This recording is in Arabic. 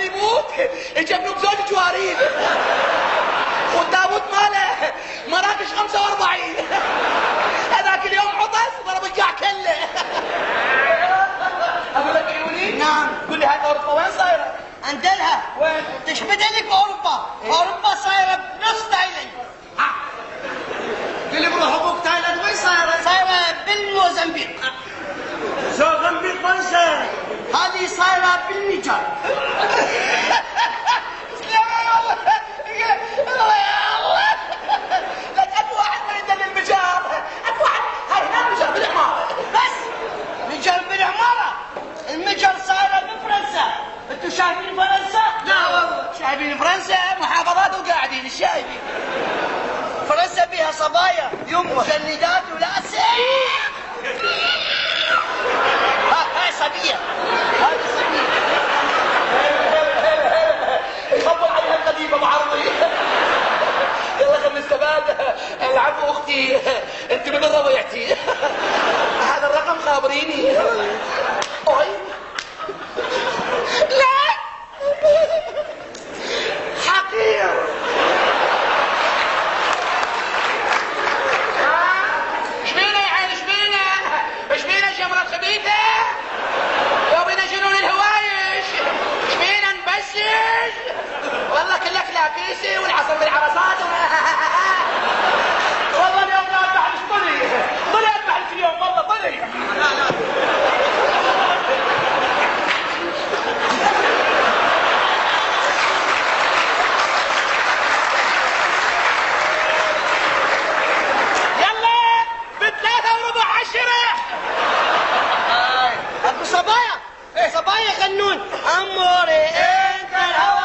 قبل يموت جاب له زوج جوارين والتابوت ماله مراكش 45 هذاك اليوم عطس ضرب الجاع كله. اقول لك عيوني نعم. قول لي هاي اوروبا وين صايره؟ عندلها وين؟ تشبدلك اوروبا. اوروبا صايره بنص تايلاند. قل لي بروح ابوك تايلاند وين صايره؟ صايره بالموزمبيق. موزمبيق وين صايره؟ هذه صايره بالنيجر. الله يا الله لك اكو واحد ما يدل المجار اكو واحد هاي هنا المجر بالعماره بس مجر بالعماره. المجر صايره بفرنسا. انتوا شايفين فرنسا؟ لا والله شايفين فرنسا محافظات وقاعدين ايش شايفين؟ فرنسا فيها صبايا يمه مجندات ولاسع. هاي صبيه. هاي صبيه يخبر عليها القديمه بعرضي. يلا خلينا نستفاد. العفو اختي انت من ضيعتي. هذا الرقم خابريني. أوي. لا حقير. شبينا يا عيل شبينا شمرة خبيثة لو بينا جنون الهوايش شبينا نبشش والله كلك لاكيسي والعصر بالعرصات والله اليوم لا اذبح مش طلي اذبح لك اليوم والله طلي. يلا ب3:15 اكو صبايا. صبايا غنون اموري انت الهوى